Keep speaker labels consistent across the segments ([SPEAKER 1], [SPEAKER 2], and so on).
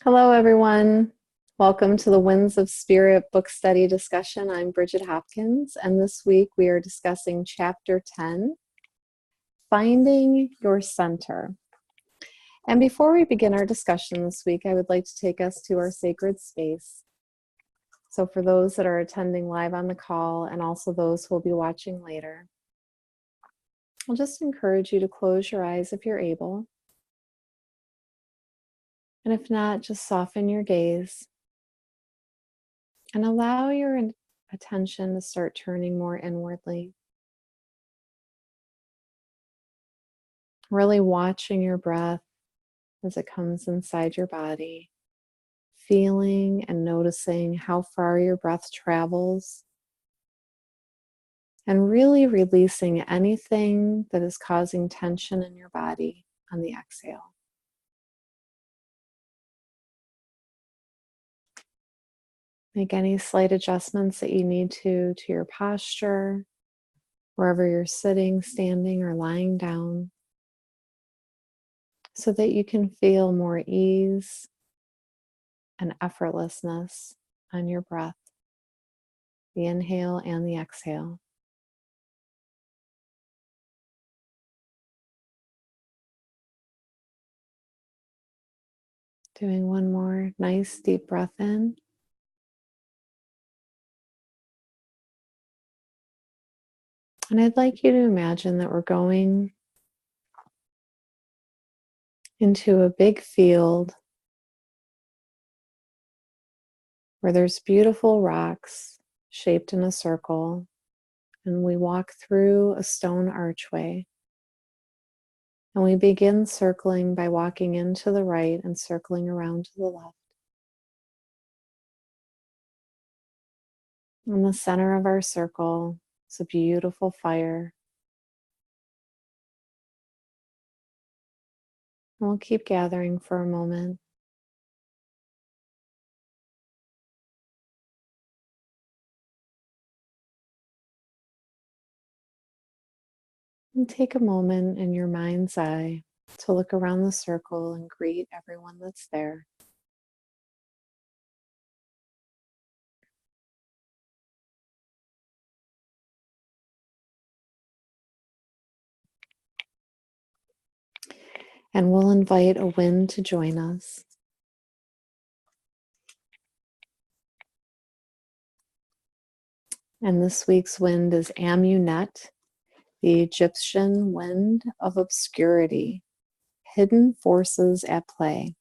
[SPEAKER 1] Hello, everyone. Welcome to the Winds of Spirit book study discussion. I'm Bridget Hopkins, and this week we are discussing Chapter 10, Finding Your Center. And before we begin our discussion this week, I would like to take us to our sacred space. So for those that are attending live on the call and also those who will be watching later, I'll just encourage you to close your eyes if you're able. And if not, just soften your gaze and allow your attention to start turning more inwardly. Really watching your breath as it comes inside your body, feeling and noticing how far your breath travels, and really releasing anything that is causing tension in your body on the exhale. Make any slight adjustments that you need to your posture, wherever you're sitting, standing, or lying down, so that you can feel more ease and effortlessness on your breath, the inhale and the exhale. Doing one more nice deep breath in. And I'd like you to imagine that we're going into a big field where there's beautiful rocks shaped in a circle, and we walk through a stone archway. And we begin circling by walking into the right and circling around to the left. In the center of our circle is a beautiful fire. And we'll keep gathering for a moment. And take a moment in your mind's eye to look around the circle and greet everyone that's there. And we'll invite a wind to join us. And this week's wind is Amunet, the Egyptian wind of obscurity, hidden forces at play.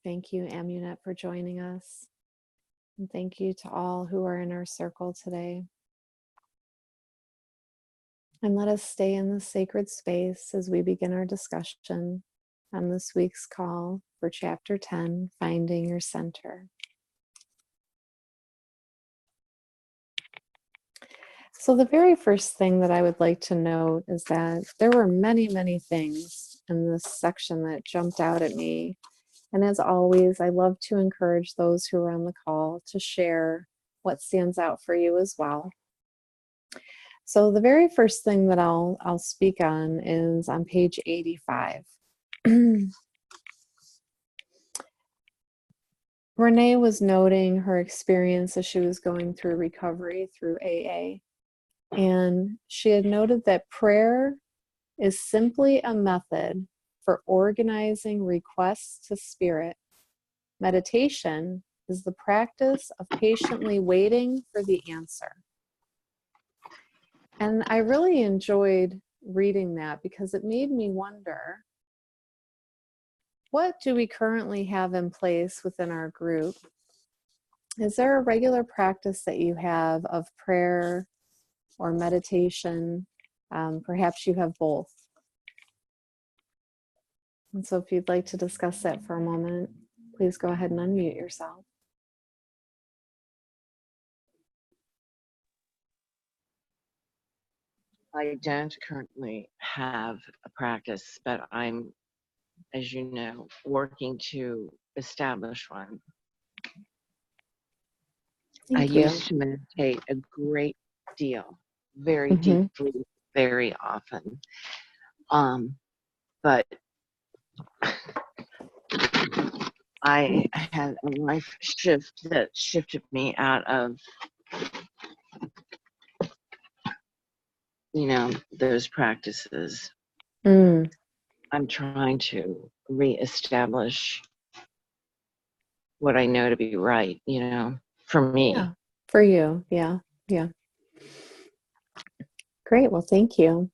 [SPEAKER 1] Thank you, Amunet, for joining us. And thank you to all who are in our circle today. And let us stay in this sacred space as we begin our discussion on this week's call for Chapter 10, Finding Your Center. So the very first thing that I would like to note is that there were many, many things in this section that jumped out at me. And as always, I love to encourage those who are on the call to share what stands out for you as well. So the very first thing that I'll speak on is on page 85. Renee was noting her experience as she was going through recovery through AA. And she had noted that prayer is simply a method for organizing requests to spirit. Meditation is the practice of patiently waiting for the answer. And I really enjoyed reading that because it made me wonder, what do we currently have in place within our group? Is there a regular practice that you have of prayer or meditation? Perhaps you have both. And so if you'd like to discuss that for a moment, please go ahead and unmute yourself.
[SPEAKER 2] I don't currently have a practice, but I'm, as you know, working to establish one. I
[SPEAKER 1] Thank you.
[SPEAKER 2] used to meditate a great deal, very deeply, very often. But I had a life shift that shifted me out of, those practices. I'm trying to reestablish what I know to be right, for me.
[SPEAKER 1] Yeah, for you. Yeah. Great. Well, thank you.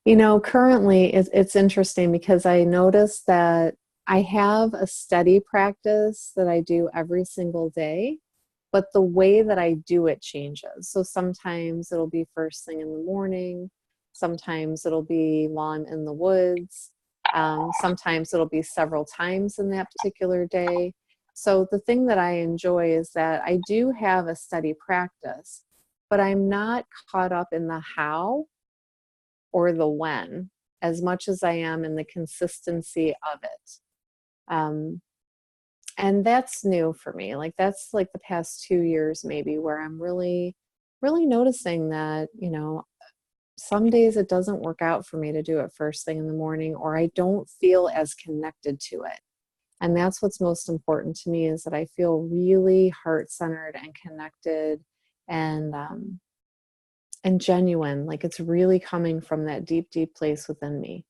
[SPEAKER 1] Currently it's interesting because I notice that I have a steady practice that I do every single day, but the way that I do it changes. So sometimes it'll be first thing in the morning. Sometimes it'll be while I'm in the woods. Sometimes it'll be several times in that particular day. So the thing that I enjoy is that I do have a steady practice, but I'm not caught up in the how or the when as much as I am in the consistency of it. And that's new for me. Like that's like the past 2 years maybe where I'm really noticing that, some days it doesn't work out for me to do it first thing in the morning, or I don't feel as connected to it. And that's what's most important to me, is that I feel really heart-centered and connected and genuine, like it's really coming from that deep, deep place within me.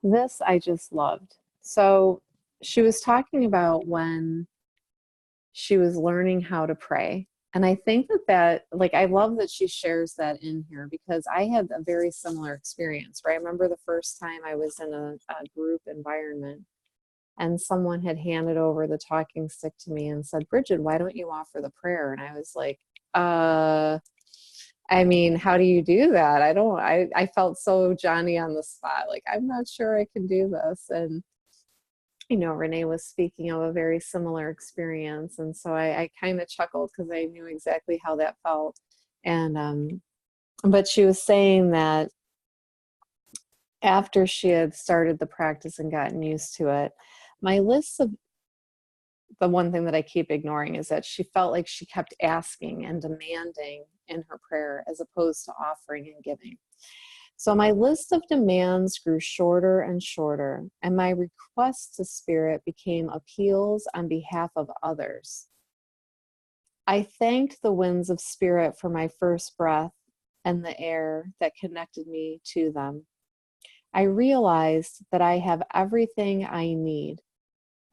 [SPEAKER 1] This I just loved. So she was talking about when she was learning how to pray. And I think that like, I love that she shares that in here, because I had a very similar experience, right? I remember the first time I was in a group environment and someone had handed over the talking stick to me and said, Bridget, why don't you offer the prayer? And I was like, I mean, how do you do that? I felt so Johnny on the spot. Like, I'm not sure I can do this. And, Renee was speaking of a very similar experience. And so I kind of chuckled because I knew exactly how that felt. And, but she was saying that after she had started the practice and gotten used to it, my list of the one thing that I keep ignoring is that she felt like she kept asking and demanding in her prayer as opposed to offering and giving. So my list of demands grew shorter and shorter, and my requests to Spirit became appeals on behalf of others. I thanked the winds of Spirit for my first breath and the air that connected me to them. I realized that I have everything I need.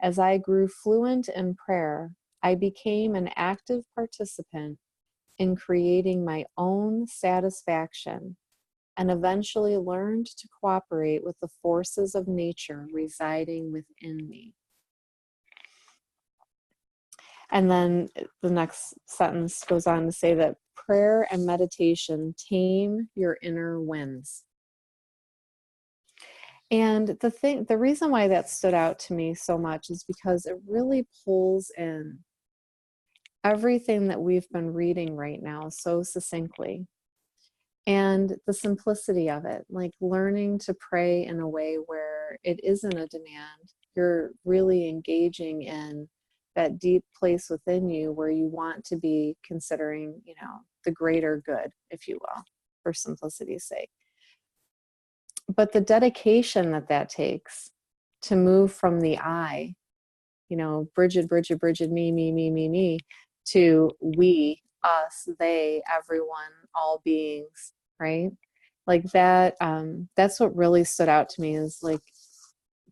[SPEAKER 1] As I grew fluent in prayer, I became an active participant in creating my own satisfaction, and eventually learned to cooperate with the forces of nature residing within me. And then the next sentence goes on to say that prayer and meditation tame your inner winds. And the reason why that stood out to me so much is because it really pulls in everything that we've been reading right now so succinctly. And the simplicity of it, like learning to pray in a way where it isn't a demand. You're really engaging in that deep place within you where you want to be considering, the greater good, if you will, for simplicity's sake. But the dedication that takes to move from the I, Bridget, Bridget, Bridget, me, to we, us, they, everyone, all beings, right? Like that, that's what really stood out to me, is like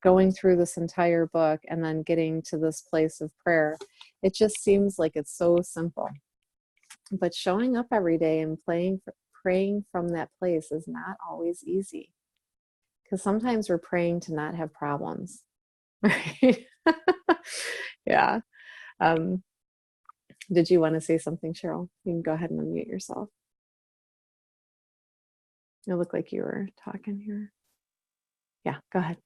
[SPEAKER 1] going through this entire book and then getting to this place of prayer. It just seems like it's so simple. But showing up every day and praying from that place is not always easy. Because sometimes we're praying to not have problems, right? Yeah. Did you want to say something, Cheryl? You can go ahead and unmute yourself. You look like you were talking here. Yeah, go ahead.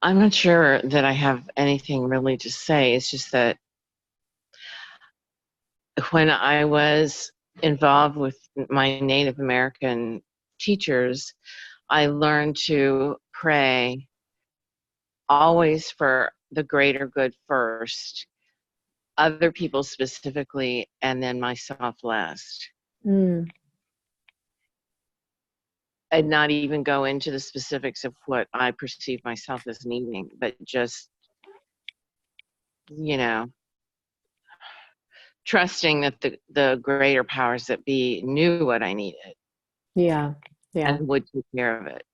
[SPEAKER 2] I'm not sure that I have anything really to say. It's just that when I was involved with my Native American teachers, I learned to pray always for the greater good first, other people specifically, and then myself last.
[SPEAKER 1] Mm.
[SPEAKER 2] And not even go into the specifics of what I perceive myself as needing, but just, trusting that the greater powers that be knew what I needed.
[SPEAKER 1] Yeah. Yeah.
[SPEAKER 2] And would take care of it.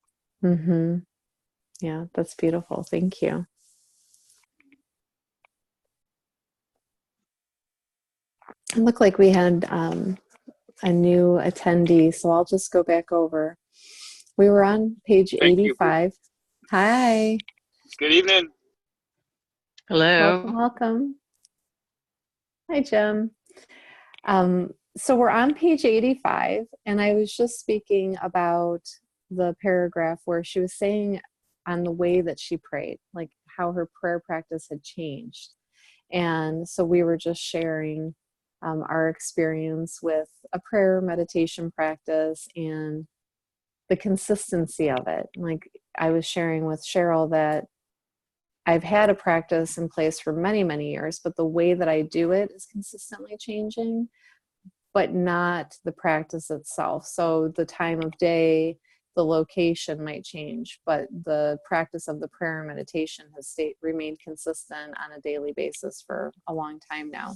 [SPEAKER 1] Mm-hmm. Yeah, that's beautiful. Thank you. It looked like we had a new attendee, so I'll just go back over. We were on page
[SPEAKER 3] Thank you.
[SPEAKER 1] 85. Hi.
[SPEAKER 3] Good evening.
[SPEAKER 2] Hello.
[SPEAKER 1] Welcome. Hi, Jim. So we're on page 85, and I was just speaking about the paragraph where she was saying on the way that she prayed, like how her prayer practice had changed. And so we were just sharing our experience with a prayer meditation practice and the consistency of it. Like I was sharing with Cheryl that I've had a practice in place for many, many years, but the way that I do it is consistently changing, but not the practice itself. So the time of day, the location might change, but the practice of the prayer and meditation has remained consistent on a daily basis for a long time now.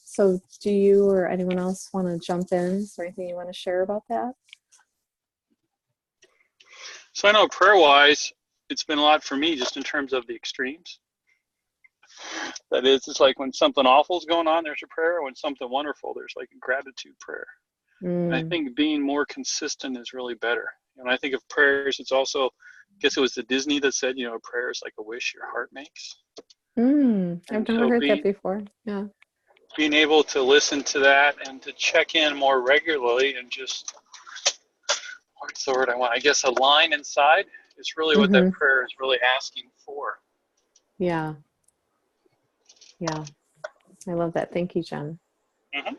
[SPEAKER 1] So do you or anyone else want to jump in? Is there anything you want to share about that?
[SPEAKER 3] So I know prayer-wise, it's been a lot for me just in terms of the extremes. That is, it's like when something awful is going on, there's a prayer. When something wonderful, there's like a gratitude prayer. And I think being more consistent is really better. And I think of prayers, it's also, I guess it was the Disney that said, a prayer is like a wish your heart makes.
[SPEAKER 1] I've never heard that before. Yeah.
[SPEAKER 3] Being able to listen to that and to check in more regularly and just, what's the word I want? I guess align inside is really what that prayer is really asking for.
[SPEAKER 1] Yeah. Yeah. I love that. Thank you, Jen.
[SPEAKER 3] Mm-hmm.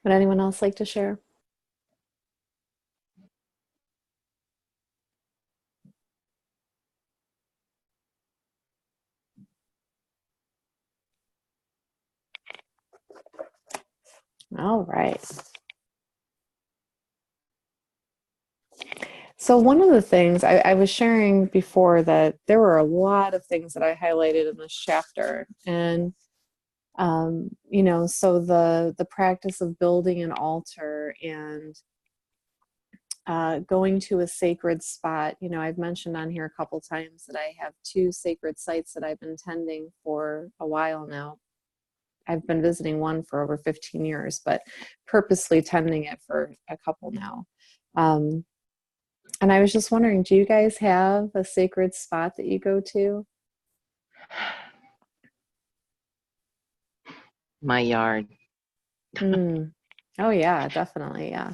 [SPEAKER 1] Would anyone else like to share? All right. So one of the things I was sharing before that there were a lot of things that I highlighted in this chapter. And, so the practice of building an altar and going to a sacred spot. I've mentioned on here a couple times that I have 2 sacred sites that I've been tending for a while now. I've been visiting one for over 15 years, but purposely tending it for a couple now. And I was just wondering, do you guys have a sacred spot that you go to?
[SPEAKER 2] My yard.
[SPEAKER 1] Oh yeah, definitely. Yeah.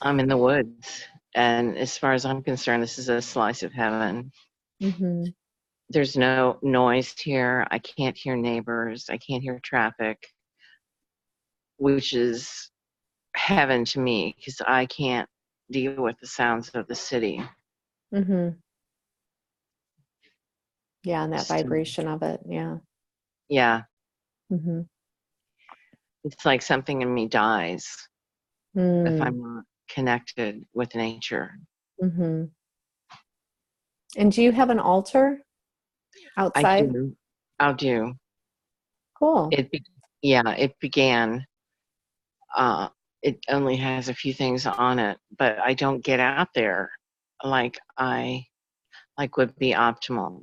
[SPEAKER 2] I'm in the woods. And as far as I'm concerned, this is a slice of heaven.
[SPEAKER 1] Mm-hmm.
[SPEAKER 2] There's no noise here. I can't hear neighbors. I can't hear traffic, which is heaven to me because I can't deal with the sounds of the city.
[SPEAKER 1] Mm-hmm. Yeah, and that
[SPEAKER 2] So,
[SPEAKER 1] vibration of it. Yeah.
[SPEAKER 2] yeah.
[SPEAKER 1] Mm-hmm.
[SPEAKER 2] It's like something in me dies if I'm not connected with nature.
[SPEAKER 1] Mm-hmm. And do you have an altar outside?
[SPEAKER 2] I do.
[SPEAKER 1] Cool.
[SPEAKER 2] It began. It only has a few things on it, but I don't get out there like would be optimal.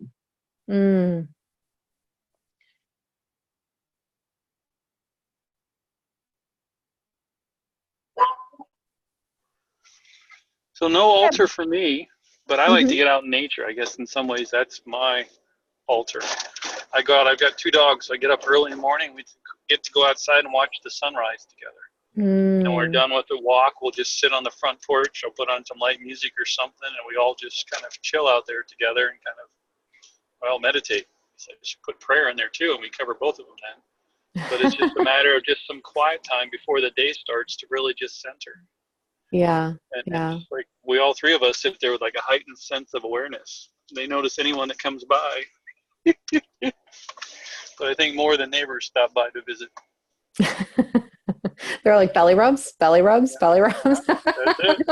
[SPEAKER 3] So no altar for me, but I like to get out in nature. I guess in some ways that's my altar. I go out. I've got 2 dogs. So I get up early in the morning. We get to go outside and watch the sunrise together. And when we're done with the walk, we'll just sit on the front porch. I'll put on some light music or something, and we all just kind of chill out there together and kind of, well, meditate. So I should put prayer in there too, and we cover both of them then. But it's just a matter of just some quiet time before the day starts to really just center.
[SPEAKER 1] Yeah.
[SPEAKER 3] And
[SPEAKER 1] Yeah.
[SPEAKER 3] it's like we all 3 of us sit there with like a heightened sense of awareness. They notice anyone that comes by. But I think more than neighbors stop by to visit.
[SPEAKER 1] They're like belly rubs, belly rubs, belly rubs.
[SPEAKER 3] That's it.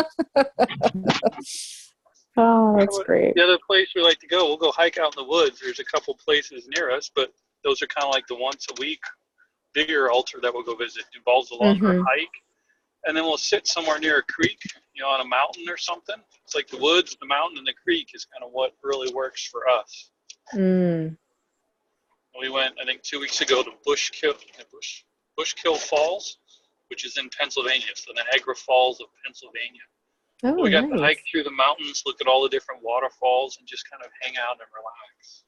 [SPEAKER 1] Oh, that's great.
[SPEAKER 3] The other place we like to go, we'll go hike out in the woods. There's a couple places near us, but those are kind of like the once a week bigger altar that we'll go visit. It involves a longer hike. And then we'll sit somewhere near a creek, on a mountain or something. It's like the woods, the mountain, and the creek is kind of what really works for us. We went, I think, 2 weeks ago to Bushkill Falls, which is in Pennsylvania. It's the Niagara Falls of Pennsylvania.
[SPEAKER 1] Oh,
[SPEAKER 3] We got to
[SPEAKER 1] nice.
[SPEAKER 3] hike through the mountains, look at all the different waterfalls, and just kind of hang out and relax.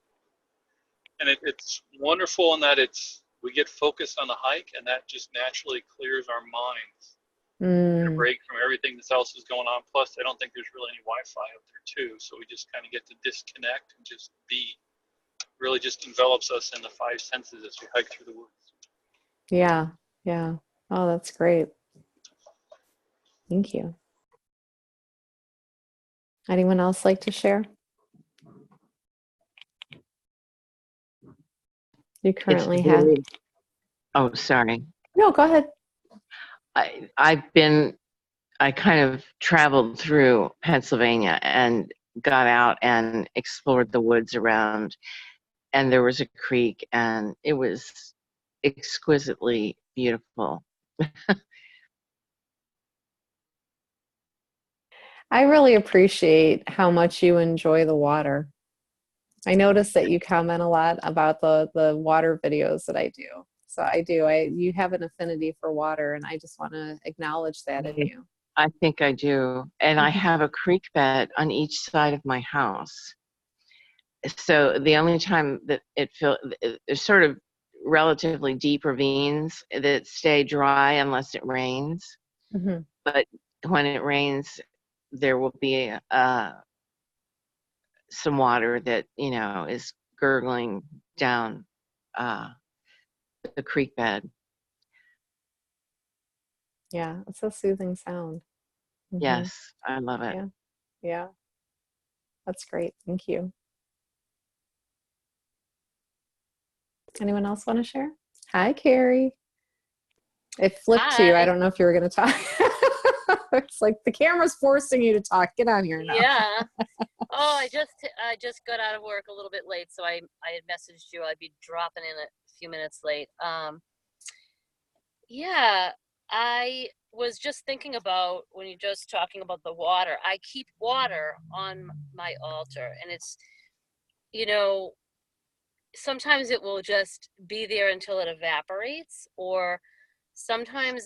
[SPEAKER 3] And it's wonderful in that we get focused on the hike, and that just naturally clears our minds. And a break from everything else is going on. Plus, I don't think there's really any Wi-Fi up there too, so we just kind of get to disconnect and just be. Really just envelops us in the 5 senses as we hike through the woods.
[SPEAKER 1] Yeah. Yeah. Oh, that's great. Thank you. Anyone else like to share? You currently have.
[SPEAKER 2] Oh, sorry.
[SPEAKER 1] No, go ahead.
[SPEAKER 2] I kind of traveled through Pennsylvania and got out and explored the woods around, and there was a creek, and it was exquisitely beautiful.
[SPEAKER 1] I really appreciate how much you enjoy the water. I notice that you comment a lot about the water videos that I do. So I do. You have an affinity for water, and I just want to acknowledge that in you.
[SPEAKER 2] I think I do. And I have a creek bed on each side of my house. So the only time that it's sort of relatively deep ravines that stay dry unless it rains. But when it rains, there will be some water that, is gurgling down the creek bed.
[SPEAKER 1] Yeah, it's a soothing sound.
[SPEAKER 2] Yes, I love it.
[SPEAKER 1] Yeah. Yeah. That's great. Thank you. Anyone else want to share? Hi, Carrie. It flipped to you. I don't know if you were going to talk. It's like the camera's forcing you to talk. Get on here now.
[SPEAKER 4] Yeah. Oh, I just got out of work a little bit late, so I had messaged you. I'd be dropping in a few minutes late. Yeah, I was just thinking about when you're just talking about the water. I keep water on my altar, and it's, sometimes it will just be there until it evaporates, or sometimes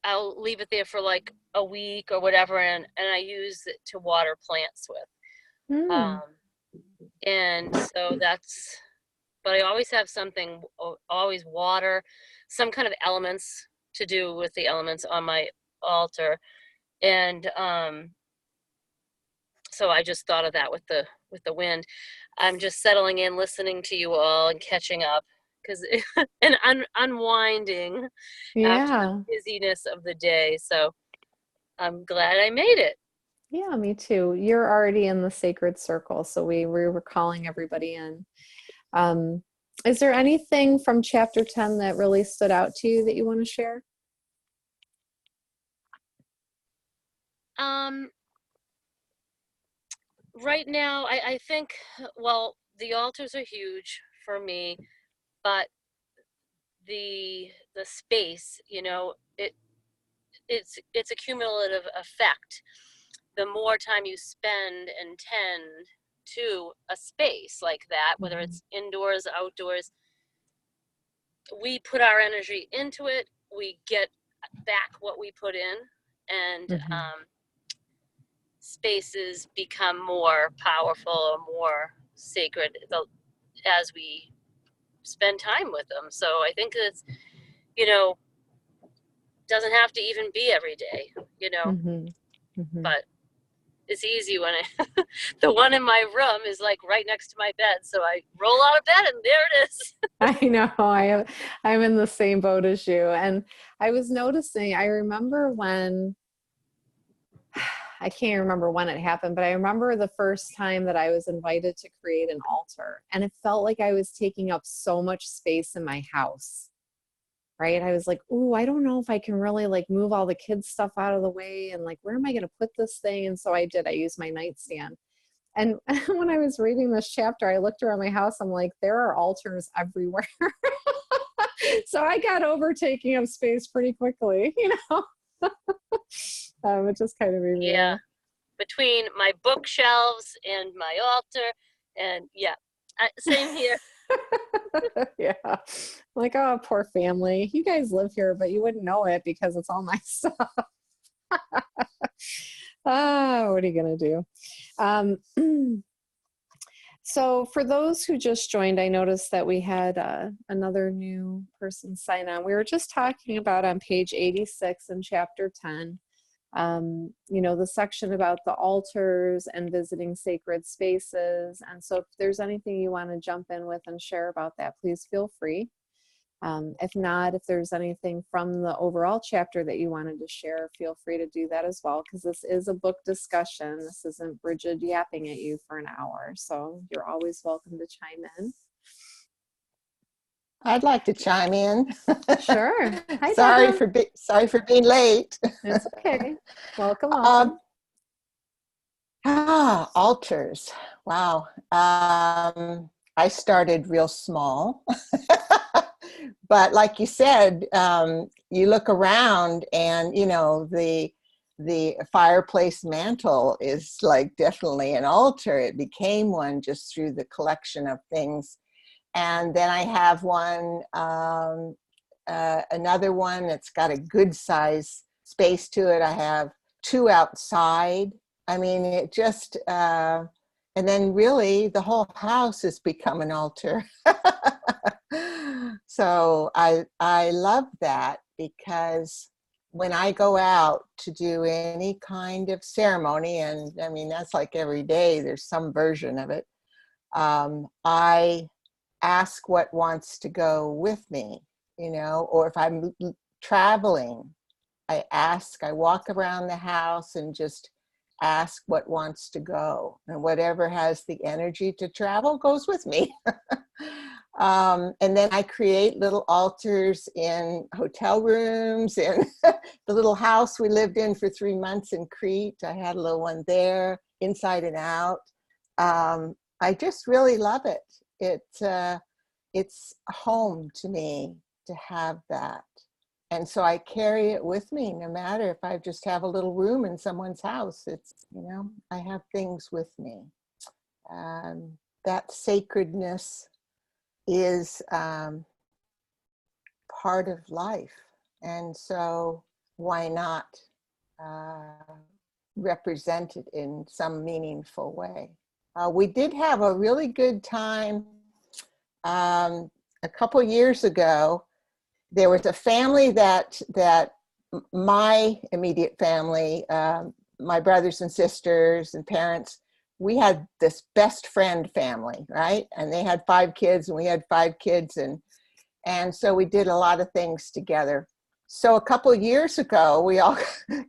[SPEAKER 4] I'll leave it there for like a week or whatever, and I use it to water plants with. And so but I always have always water, some kind of elements to do with the elements on my altar. And so I just thought of that with the wind. I'm just settling in, listening to you all and catching up, and unwinding after the busyness of the day. So I'm glad I made it.
[SPEAKER 1] Yeah, me too. You're already in the sacred circle, so we were calling everybody in. Is there anything from chapter 10 that really stood out to you that you want to share?
[SPEAKER 4] Right now, I think, well, the altars are huge for me, but the space, it's a cumulative effect. The more time you spend and tend to a space like that, whether it's indoors, outdoors, we put our energy into it, we get back what we put in. And spaces become more powerful or more sacred as we spend time with them. So I think it's, doesn't have to even be every day, but it's easy when the one in my room is like right next to my bed. So I roll out of bed and there it is.
[SPEAKER 1] I know I'm in the same boat as you. And I was noticing, I remember when, I can't remember when it happened, but I remember the first time that I was invited to create an altar, and it felt like I was taking up so much space in my house, right? I was like, ooh, I don't know if I can really like move all the kids' stuff out of the way, and like, where am I going to put this thing? And so I did. I used my nightstand. And when I was reading this chapter, I looked around my house. I'm like, there are altars everywhere. So I got over taking up space pretty quickly, it just kind of made me laugh.
[SPEAKER 4] Between my bookshelves and my altar, and same here.
[SPEAKER 1] Yeah, like, oh, poor family. You guys live here, but you wouldn't know it because it's all my stuff. What are you gonna do? So for those who just joined, I noticed that we had another new person sign on. We were just talking about on page 86 in chapter 10, the section about the altars and visiting sacred spaces. And so if there's anything you want to jump in with and share about that, please feel free. If not, if there's anything from the overall chapter that you wanted to share, feel free to do that as well, because this is a book discussion. This isn't Bridget yapping at you for an hour. So you're always welcome to chime in.
[SPEAKER 5] I'd like to chime in.
[SPEAKER 1] Sure. Hi,
[SPEAKER 5] sorry
[SPEAKER 1] Deborah.
[SPEAKER 5] for being late.
[SPEAKER 1] It's okay. Welcome.
[SPEAKER 5] Altars. Wow. I started real small. But like you said, you look around and, the fireplace mantle is like definitely an altar. It became one just through the collection of things. And then I have one, another one that's got a good size space to it. I have two outside. I mean, it just, and then really the whole house has become an altar. So I love that, because when I go out to do any kind of ceremony, and I mean, that's like every day, there's some version of it, I ask what wants to go with me, or if I'm traveling, I walk around the house and just ask what wants to go, and whatever has the energy to travel goes with me. And then I create little altars in hotel rooms, in the little house we lived in for 3 months in Crete. I had a little one there, inside and out. I just really love it. It's home to me to have that. And so I carry it with me, no matter if I just have a little room in someone's house. It's, I have things with me. That sacredness is part of life. And so why not represent it in some meaningful way? We did have a really good time a couple years ago. There was a family that my immediate family, my brothers and sisters and parents, we had this best friend family, right? And they had 5 kids and we had 5 kids. And so we did a lot of things together. So a couple of years ago, we all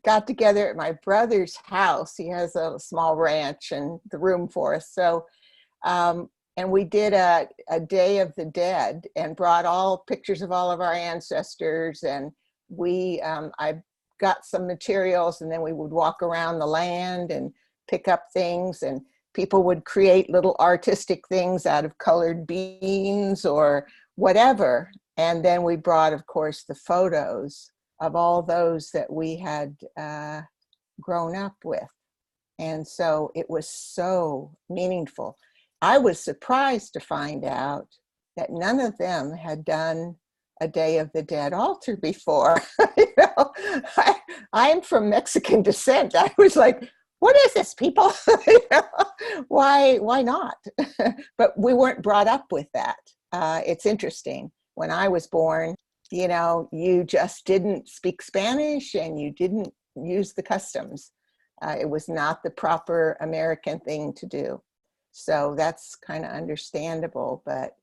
[SPEAKER 5] got together at my brother's house. He has a small ranch and the room for us. So, and we did a Day of the Dead and brought all pictures of all of our ancestors. And I got some materials, and then we would walk around the land and pick up things, and people would create little artistic things out of colored beans or whatever. And then we brought, of course, the photos of all those that we had grown up with. And so it was so meaningful. I was surprised to find out that none of them had done a Day of the Dead altar before. I'm from Mexican descent. I was like, what is this, people? You know, why not? But we weren't brought up with that. It's interesting. When I was born, you know, you just didn't speak Spanish and you didn't use the customs. It was not the proper American thing to do. So that's kind of understandable, but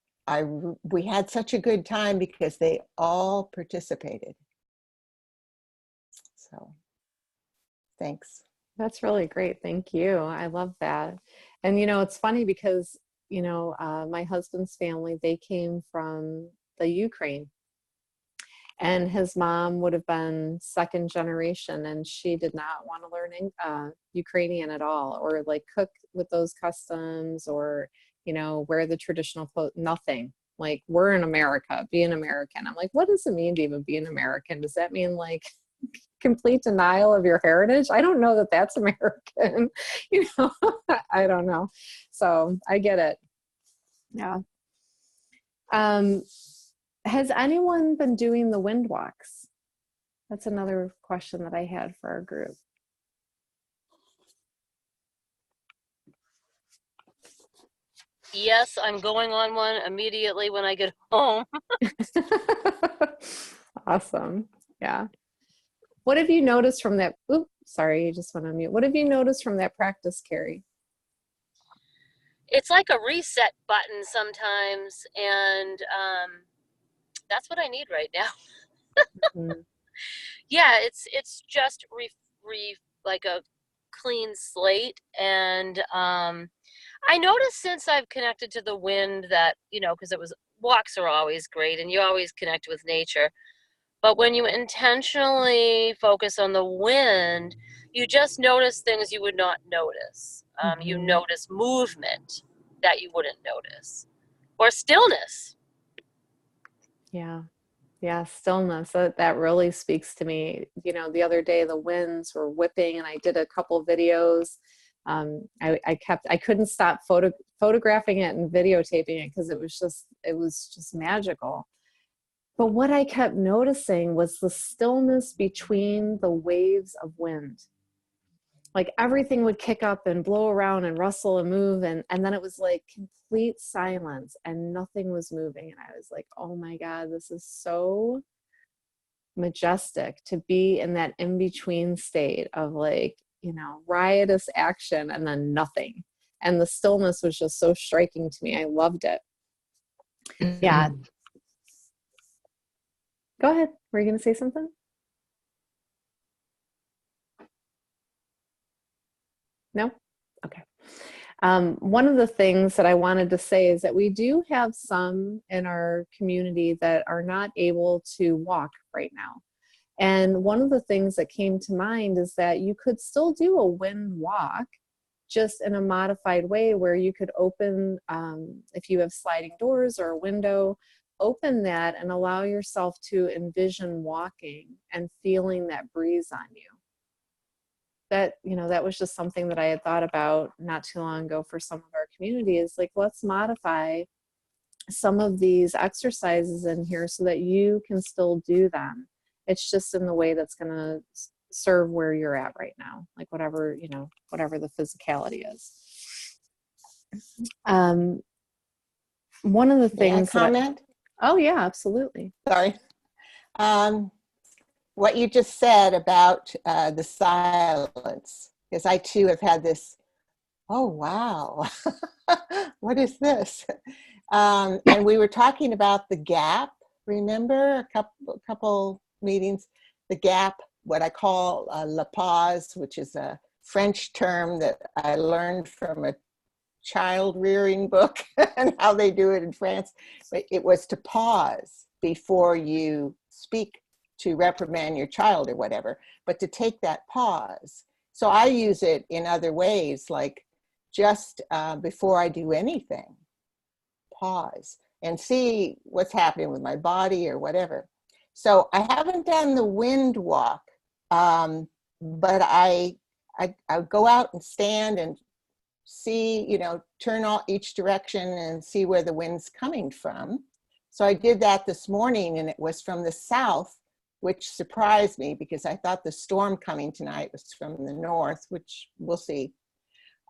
[SPEAKER 5] we had such a good time because they all participated. So thanks.
[SPEAKER 1] That's really great. Thank you. I love that. And, you know, it's funny because, you know, my husband's family, they came from the Ukraine. And his mom would have been second generation, and she did not want to learn Ukrainian at all, or like cook with those customs, or, you know, wear the traditional clothes, nothing. Like, we're in America, be an American. I'm like, what does it mean to even be an American? Does that mean like complete denial of your heritage? I don't know that that's American. You know, I don't know. So I get it. Yeah. Has anyone been doing the wind walks? That's another question that I had for our group.
[SPEAKER 4] Yes, I'm going on one immediately when I get home.
[SPEAKER 1] Awesome. Yeah. What have you noticed from that? Oops, sorry, you just went on mute. What have you noticed from that practice, Carrie?
[SPEAKER 4] It's like a reset button sometimes, and that's what I need right now.
[SPEAKER 1] Mm-hmm.
[SPEAKER 4] Yeah, it's just like a clean slate, and I noticed since I've connected to the wind that, you know, because walks are always great and you always connect with nature, but when you intentionally focus on the wind, you just notice things you would not notice. You notice movement that you wouldn't notice, or stillness.
[SPEAKER 1] Yeah. Yeah, stillness. That really speaks to me. You know, the other day the winds were whipping, and I did a couple videos. I couldn't stop photographing it and videotaping it because it was just magical. But what I kept noticing was the stillness between the waves of wind. Like, everything would kick up and blow around and rustle and move, and then it was like complete silence and nothing was moving. And I was like, oh my God, this is so majestic to be in that in-between state of, like, you know, riotous action and then nothing. And the stillness was just so striking to me. I loved it. Yeah. Go ahead. Were you going to say something? No? Okay. One of the things that I wanted to say is that we do have some in our community that are not able to walk right now. And one of the things that came to mind is that you could still do a wind walk, just in a modified way, where you could open, if you have sliding doors or a window, open that and allow yourself to envision walking and feeling that breeze on you. That, you know, that was just something that I had thought about not too long ago for some of our community, is like, let's modify some of these exercises in here so that you can still do them. It's just in the way that's going to serve where you're at right now, like whatever, you know, whatever the physicality is. One of the things.
[SPEAKER 5] May I comment?
[SPEAKER 1] Oh yeah, absolutely.
[SPEAKER 5] Sorry. What you just said about the silence, because I too have had this, oh wow, what is this? And we were talking about the gap, remember, a couple meetings, the gap, what I call la pause, which is a French term that I learned from a child rearing book and how they do it in France. But it was to pause before you speak, to reprimand your child or whatever, but to take that pause. So I use it in other ways, like just before I do anything, pause and see what's happening with my body or whatever. So I haven't done the wind walk, but I go out and stand and see, you know, turn all each direction and see where the wind's coming from. So I did that this morning, and it was from the south, which surprised me because I thought the storm coming tonight was from the north, which we'll see.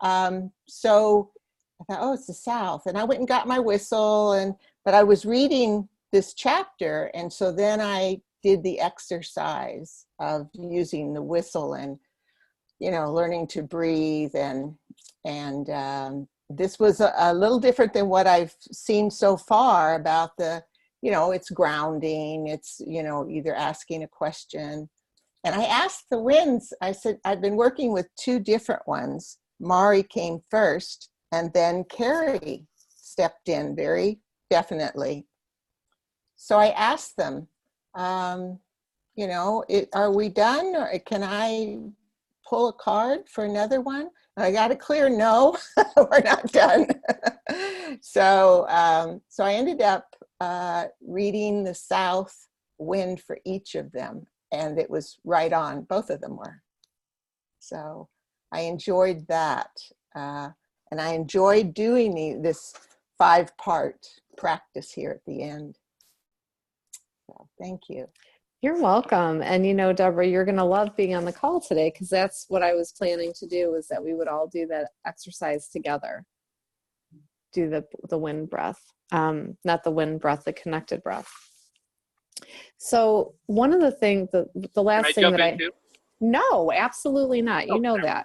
[SPEAKER 5] So I thought, oh, it's the south. And I went and got my whistle, but I was reading this chapter. And so then I did the exercise of using the whistle and, learning to breathe. And this was a little different than what I've seen so far about it's grounding. It's, either asking a question. And I asked the winds, I said, I've been working with two different ones. Mari came first, and then Carrie stepped in very definitely. So I asked them, are we done? Or can I pull a card for another one? And I got a clear no, we're not done. So I ended up reading the south wind for each of them, and it was right on. Both of them were. So I enjoyed that. And I enjoyed doing this 5-part practice here at the end. So thank you.
[SPEAKER 1] You're welcome. And Deborah, you're going to love being on the call today, because that's what I was planning to do, is that we would all do that exercise together. Do the wind breath. Not the wind breath, the connected breath. So one of the things, the last thing that No, absolutely not. You know that.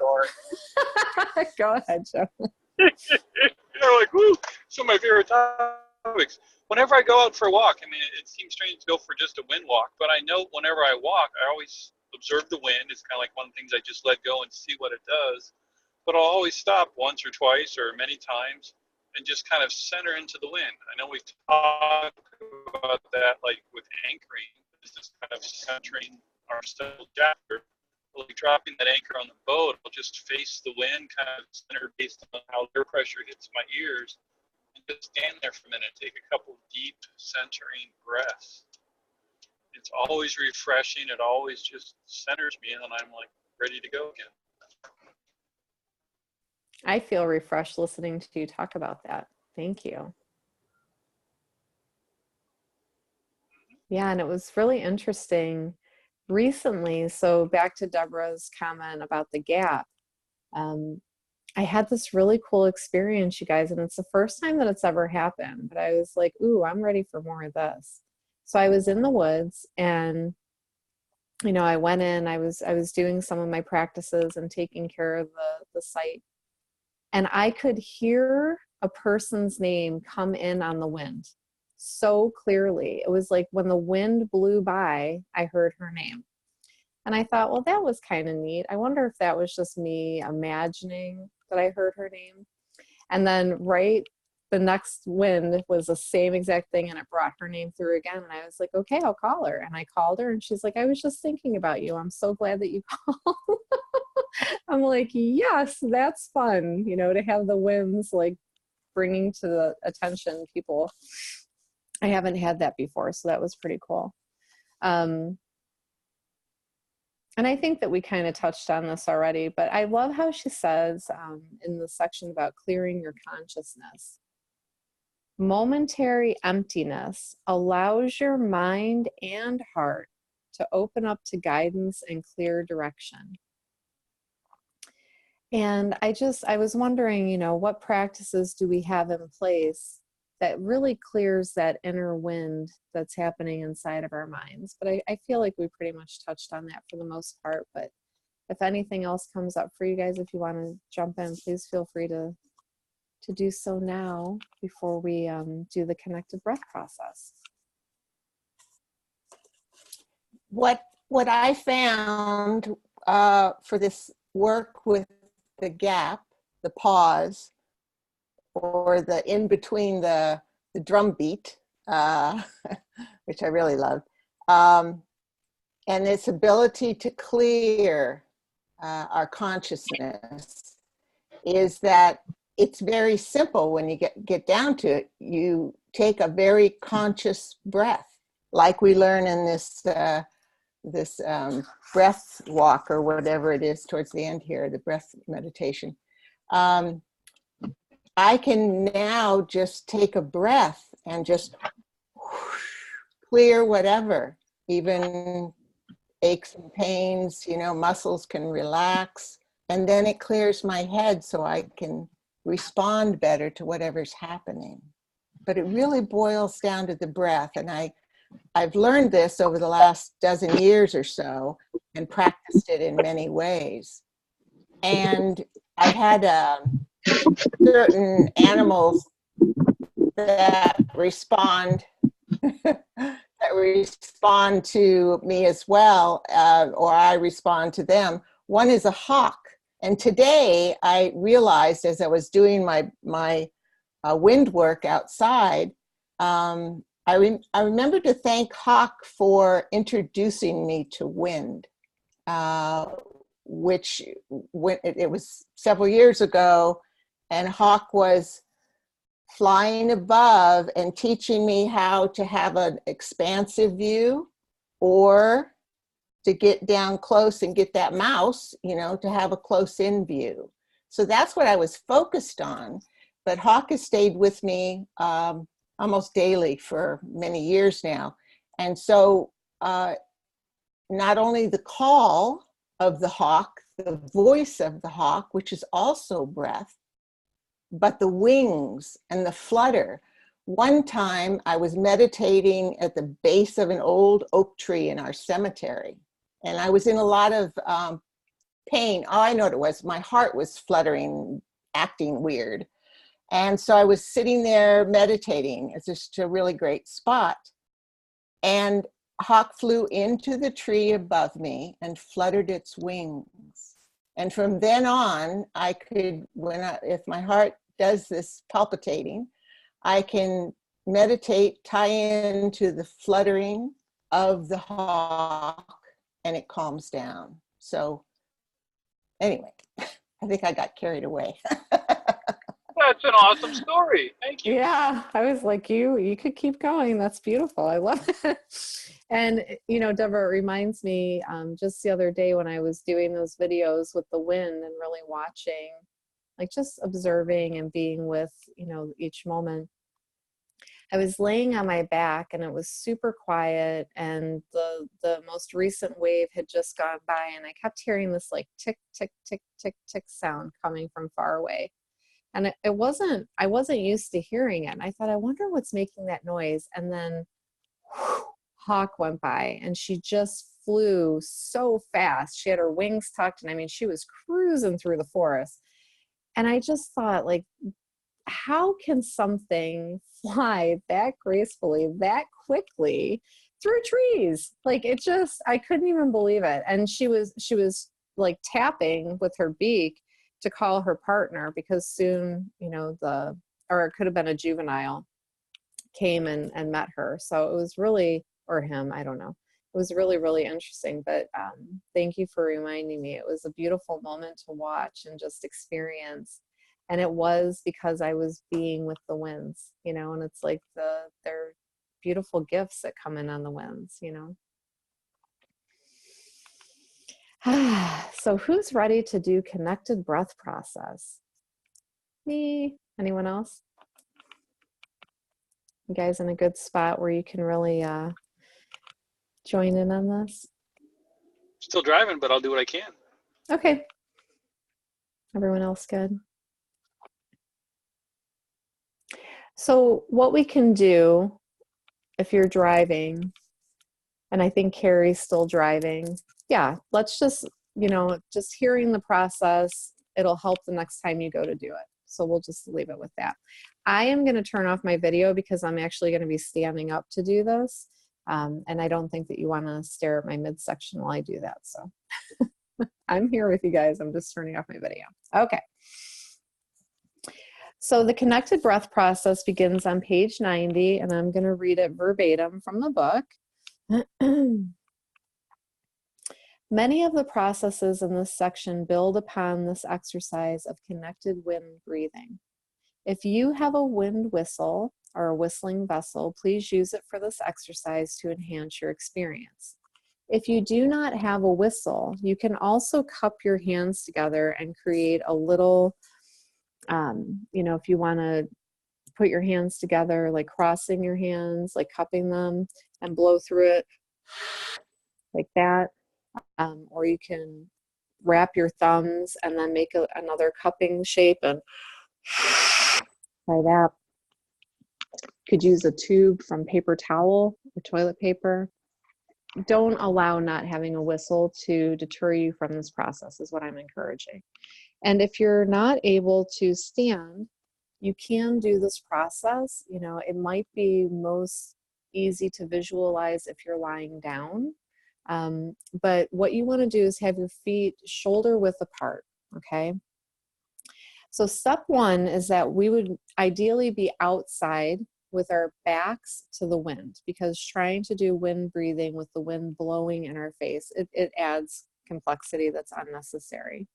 [SPEAKER 1] Go ahead, Joe.
[SPEAKER 3] Like, woo, some of my favorite topics. Whenever I go out for a walk, it seems strange to go for just a wind walk, but I know whenever I walk, I always observe the wind. It's kind of like one of the things I just let go and see what it does. But I'll always stop once or twice or many times and just kind of center into the wind. I know we talked about that, like with anchoring, this is kind of centering our still chapter. Like dropping that anchor on the boat, I'll just face the wind, kind of center based on how air pressure hits my ears, and just stand there for a minute, take a couple deep centering breaths. It's always refreshing. It always just centers me, and then I'm like ready to go again.
[SPEAKER 1] I feel refreshed listening to you talk about that. Thank you. Yeah, and it was really interesting recently. So back to Deborah's comment about the gap. I had this really cool experience, you guys, and it's the first time that it's ever happened. But I was like, ooh, I'm ready for more of this. So I was in the woods, and I went in. I was doing some of my practices and taking care of the site, and I could hear a person's name come in on the wind so clearly. It was like when the wind blew by, I heard her name. And I thought, well, that was kind of neat. I wonder if that was just me imagining that I heard her name. And then the next wind was the same exact thing, and it brought her name through again. And I was like, okay, I'll call her. And I called her, and she's like, I was just thinking about you. I'm so glad that you called. I'm like, yes, that's fun, to have the winds like bringing to the attention people. I haven't had that before, so that was pretty cool. And I think that we kind of touched on this already, but I love how she says in the section about clearing your consciousness, momentary emptiness allows your mind and heart to open up to guidance and clear direction. And I was wondering, what practices do we have in place that really clears that inner wind that's happening inside of our minds? But I feel like we pretty much touched on that for the most part. But if anything else comes up for you guys, if you want to jump in, please feel free to do so now before we do the connected breath process.
[SPEAKER 5] What I found for this work with the gap, the pause, or the in between the drum beat, which I really love, and its ability to clear our consciousness, is that it's very simple when you get down to it. You take a very conscious breath, like we learn in this breath walk, or whatever it is towards the end here, the breath meditation. I can now just take a breath and just clear whatever even aches and pains, you know, muscles can relax. And then it clears my head so I can respond better to whatever's happening. But it really boils down to the breath. And I've learned this over the last dozen years or so and practiced it in many ways. And I've had certain animals that respond that respond to me as well, or I respond to them. One is a hawk. And today I realized as I was doing my wind work outside, I remember to thank Hawk for introducing me to wind, which it was several years ago, and Hawk was flying above and teaching me how to have an expansive view, or to get down close and get that mouse, you know, to have a close in view. So that's what I was focused on. But Hawk has stayed with me almost daily for many years now. And so not only the call of the hawk, the voice of the hawk, which is also breath, but the wings and the flutter. One time I was meditating at the base of an old oak tree in our cemetery, and I was in a lot of pain. Oh, I know what it was. My heart was fluttering, acting weird. And so I was sitting there meditating. It's just a really great spot. And hawk flew into the tree above me and fluttered its wings. And from then on, I could, if my heart does this palpitating, I can meditate, tie into the fluttering of the hawk, and it calms down. So anyway, I think I got carried away.
[SPEAKER 3] That's an awesome story. Thank you.
[SPEAKER 1] Yeah, I was like, you could keep going. That's beautiful. I love it. And, you know, Deborah, it reminds me just the other day when I was doing those videos with the wind and really watching, like just observing and being with, you know, each moment. I was laying on my back and it was super quiet, and the most recent wave had just gone by, and I kept hearing this like tick, tick, tick, tick, tick sound coming from far away. And I wasn't used to hearing it. And I thought, I wonder what's making that noise. And then whew, hawk went by, and she just flew so fast. She had her wings tucked, and I mean, she was cruising through the forest. And I just thought, like, how can something fly that gracefully, that quickly through trees? Like, it just, I couldn't even believe it. And she was like tapping with her beak to call her partner, because soon, you know, or it could have been a juvenile, came and met her. So it was really, or him, I don't know. It was really, really interesting. But thank you for reminding me. It was a beautiful moment to watch and just experience. And it was because I was being with the winds, you know, and it's like they're beautiful gifts that come in on the winds, you know. So who's ready to do connected breath process? Me? Anyone else? You guys in a good spot where you can really join in on this?
[SPEAKER 3] Still driving, but I'll do what I can.
[SPEAKER 1] Okay. Everyone else good? So what we can do if you're driving, and I think Carrie's still driving, yeah, let's just, you know, just hearing the process, it'll help the next time you go to do it. So we'll just leave it with that. I am going to turn off my video because I'm actually going to be standing up to do this. And I don't think that you want to stare at my midsection while I do that. So I'm here with you guys. I'm just turning off my video. Okay. So the connected breath process begins on page 90, and I'm going to read it verbatim from the book. Many of the processes in this section build upon this exercise of connected wind breathing. If you have a wind whistle or a whistling vessel, please use it for this exercise to enhance your experience. If you do not have a whistle, you can also cup your hands together and create a little, you know, if you want to put your hands together, like crossing your hands, like cupping them, and blow through it. like that. Or you can wrap your thumbs and then make another cupping shape and try that. Could use a tube from paper towel or toilet paper. Don't allow not having a whistle to deter you from this process, is what I'm encouraging. And if you're not able to stand, you can do this process. You know, it might be most easy to visualize if you're lying down. But what you want to do is have your feet shoulder width apart, okay? So step one is that we would ideally be outside with our backs to the wind, because trying to do wind breathing with the wind blowing in our face, it adds complexity that's unnecessary.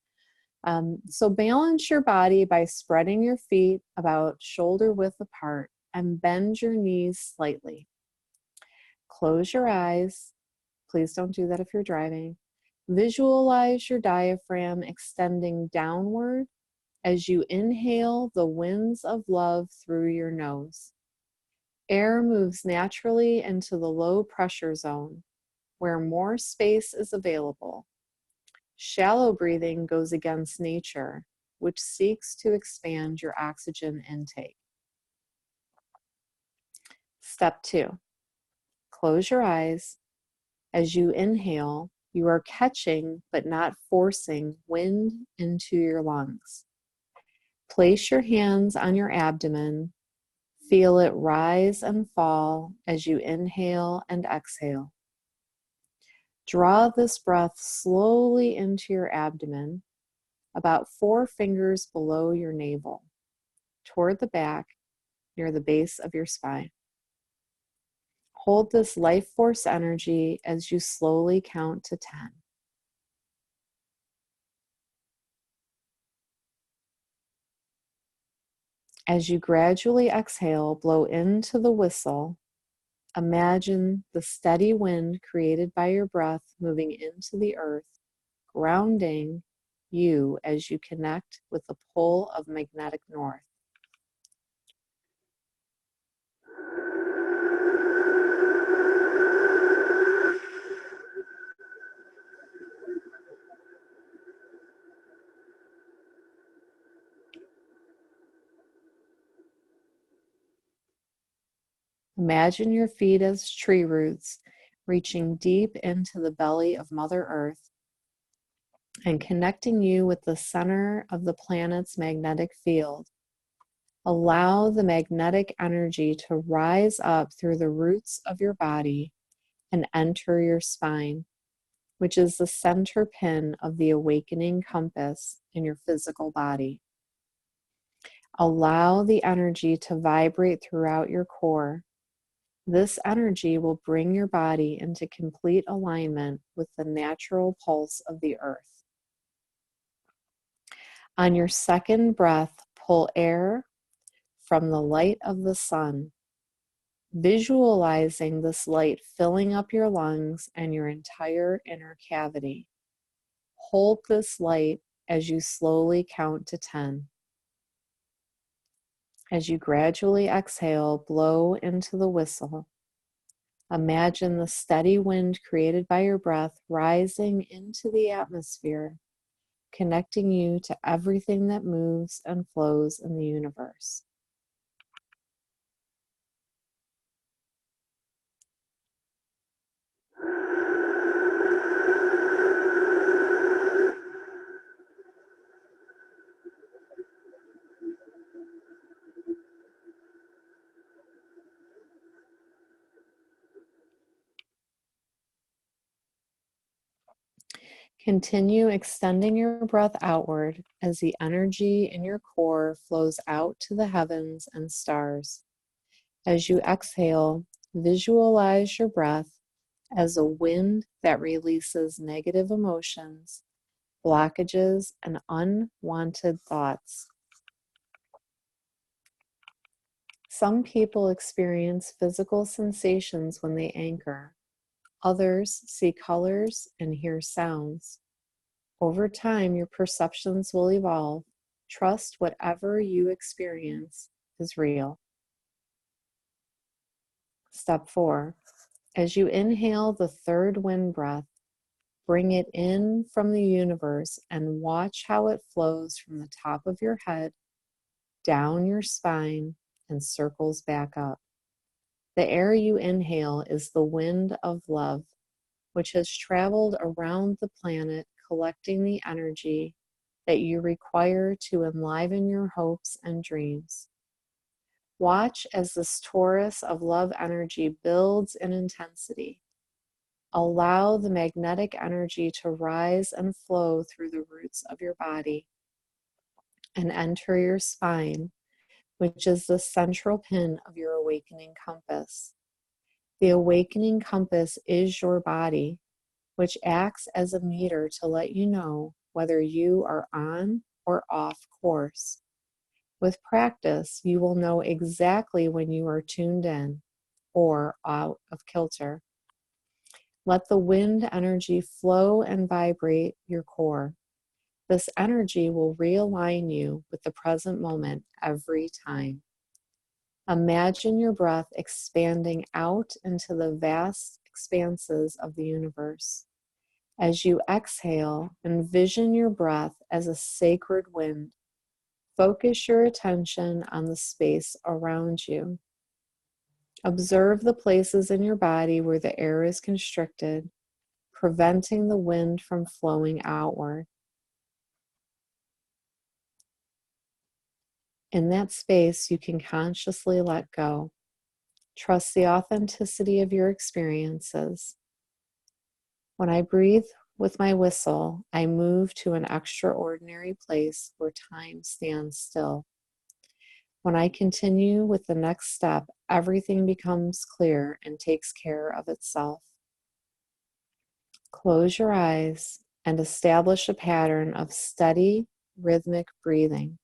[SPEAKER 1] So balance your body by spreading your feet about shoulder width apart and bend your knees slightly. Close your eyes. Please don't do that if you're driving. Visualize your diaphragm extending downward as you inhale the winds of love through your nose. Air moves naturally into the low pressure zone, where more space is available. Shallow breathing goes against nature, which seeks to expand your oxygen intake. Step two, close your eyes. As you inhale, you are catching but not forcing wind into your lungs. Place your hands on your abdomen. Feel it rise and fall as you inhale and exhale. Draw this breath slowly into your abdomen, about 4 fingers below your navel, toward the back, near the base of your spine. Hold this life force energy as you slowly count to 10. As you gradually exhale, blow into the whistle. Imagine the steady wind created by your breath moving into the earth, grounding you as you connect with the pull of magnetic north. Imagine your feet as tree roots reaching deep into the belly of Mother Earth and connecting you with the center of the planet's magnetic field. Allow the magnetic energy to rise up through the roots of your body and enter your spine, which is the center pin of the awakening compass in your physical body. Allow the energy to vibrate throughout your core. This energy will bring your body into complete alignment with the natural pulse of the earth. On your second breath, pull air from the light of the sun, visualizing this light filling up your lungs and your entire inner cavity. Hold this light as you slowly count to 10. As you gradually exhale, blow into the whistle. Imagine the steady wind created by your breath rising into the atmosphere, connecting you to everything that moves and flows in the universe. Continue extending your breath outward as the energy in your core flows out to the heavens and stars. As you exhale, visualize your breath as a wind that releases negative emotions, blockages, and unwanted thoughts. Some people experience physical sensations when they anchor. Others see colors and hear sounds. Over time, your perceptions will evolve. Trust whatever you experience is real. Step 4, As you inhale the third wind breath, bring it in from the universe and watch how it flows from the top of your head, down your spine, and circles back up. The air you inhale is the wind of love, which has traveled around the planet, collecting the energy that you require to enliven your hopes and dreams. Watch as this torus of love energy builds in intensity. Allow the magnetic energy to rise and flow through the roots of your body and enter your spine, which is the central pin of your awakening compass. The awakening compass is your body, which acts as a meter to let you know whether you are on or off course. With practice, you will know exactly when you are tuned in or out of kilter. Let the wind energy flow and vibrate your core. This energy will realign you with the present moment every time. Imagine your breath expanding out into the vast expanses of the universe. As you exhale, envision your breath as a sacred wind. Focus your attention on the space around you. Observe the places in your body where the air is constricted, preventing the wind from flowing outward. In that space, you can consciously let go. Trust the authenticity of your experiences. When I breathe with my whistle, I move to an extraordinary place where time stands still. When I continue with the next step, everything becomes clear and takes care of itself. Close your eyes and establish a pattern of steady, rhythmic breathing.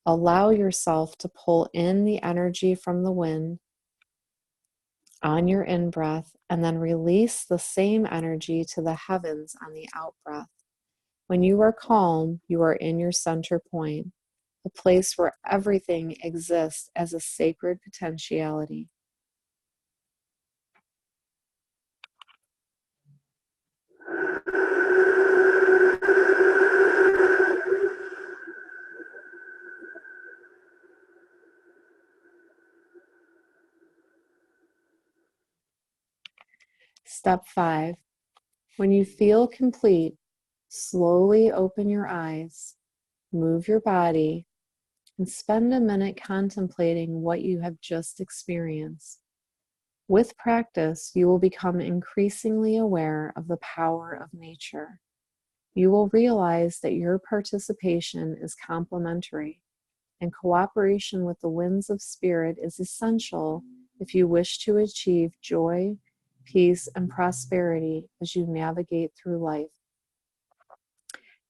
[SPEAKER 1] Allow yourself to pull in the energy from the wind on your in-breath and then release the same energy to the heavens on the out-breath. When you are calm, you are in your center point, a place where everything exists as a sacred potentiality. Step 5. When you feel complete, slowly open your eyes, move your body, and spend a minute contemplating what you have just experienced. With practice, you will become increasingly aware of the power of nature. You will realize that your participation is complementary, and cooperation with the winds of spirit is essential if you wish to achieve joy, peace, and prosperity as you navigate through life.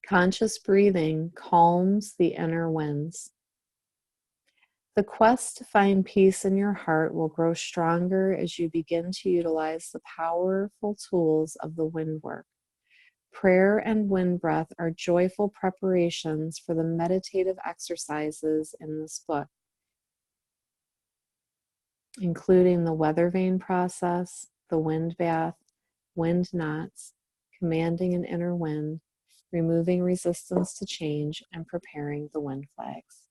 [SPEAKER 1] Conscious breathing calms the inner winds. The quest to find peace in your heart will grow stronger as you begin to utilize the powerful tools of the wind work. Prayer and wind breath are joyful preparations for the meditative exercises in this book, including the weather vane process, the wind bath, wind knots, commanding an inner wind, removing resistance to change, and preparing the wind flags.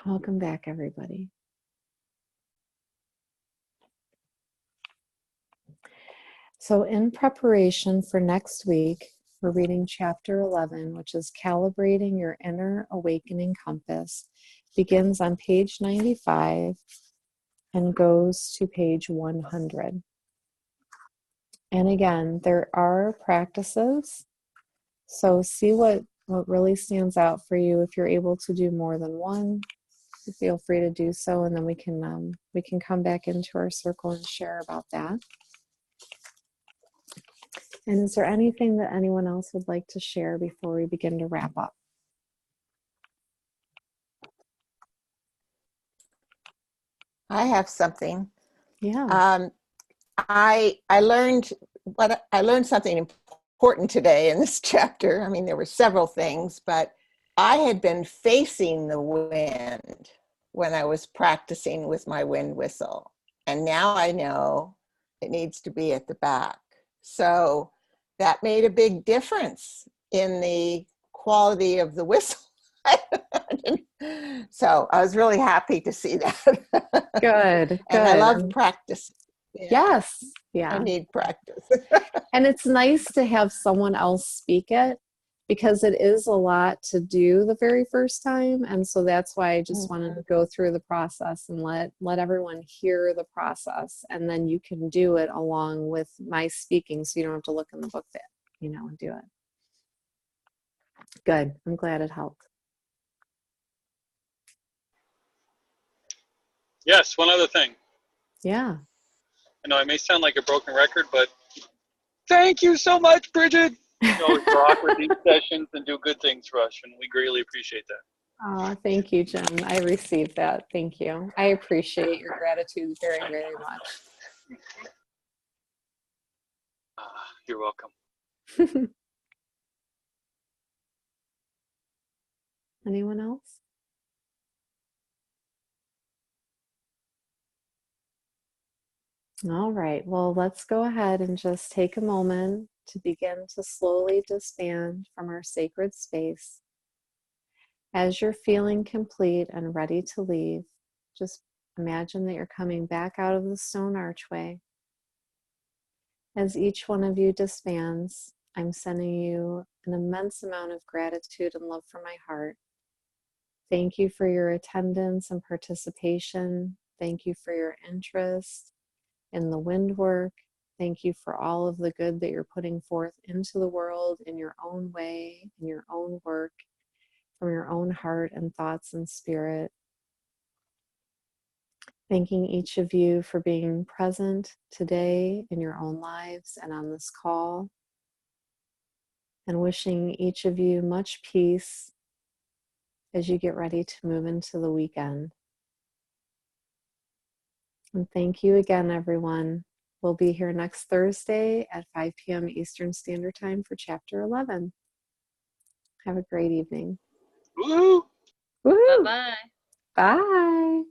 [SPEAKER 1] Welcome back, everybody. So in preparation for next week, we're reading chapter 11, which is Calibrating Your Inner Awakening Compass. Begins on page 95 and goes to page 100. And again, there are practices. So see what really stands out for you. If you're able to do more than one, feel free to do so, and then we can come back into our circle and share about that. And is there anything that anyone else would like to share before we begin to wrap up?
[SPEAKER 5] I have something.
[SPEAKER 1] Yeah.
[SPEAKER 5] I learned something important today in this chapter. I mean, there were several things, but I had been facing the wind when I was practicing with my wind whistle. And now I know it needs to be at the back. So that made a big difference in the quality of the whistle. So I was really happy to see that.
[SPEAKER 1] Good.
[SPEAKER 5] And I love practice. Yeah,
[SPEAKER 1] Yes.
[SPEAKER 5] I
[SPEAKER 1] Yeah.
[SPEAKER 5] need practice.
[SPEAKER 1] And it's nice to have someone else speak it, because it is a lot to do the very first time. And so that's why I just wanted to go through the process and let everyone hear the process. And then you can do it along with my speaking, so you don't have to look in the book, and do it. Good. I'm glad it helped.
[SPEAKER 3] Yes, one other thing.
[SPEAKER 1] Yeah.
[SPEAKER 3] I know I may sound like a broken record, but thank you so much, Bridget. You always rock with these sessions and do good things for us, and we greatly appreciate that.
[SPEAKER 1] Oh, thank you, Jim. I received that. Thank you. I appreciate your gratitude very, very much.
[SPEAKER 3] You're welcome.
[SPEAKER 1] Anyone else? All right. Well, let's go ahead and just take a moment to begin to slowly disband from our sacred space. As you're feeling complete and ready to leave, just imagine that you're coming back out of the stone archway. As each one of you disbands, I'm sending you an immense amount of gratitude and love from my heart. Thank you for your attendance and participation. Thank you for your interest in the wind work. Thank you for all of the good that you're putting forth into the world in your own way, in your own work, from your own heart and thoughts and spirit. Thanking each of you for being present today in your own lives and on this call. And wishing each of you much peace as you get ready to move into the weekend. And thank you again, everyone. We'll be here next Thursday at 5 p.m. Eastern Standard Time for Chapter 11. Have a great evening.
[SPEAKER 3] Woo!
[SPEAKER 1] Woohoo!
[SPEAKER 4] Bye-bye.
[SPEAKER 1] Bye.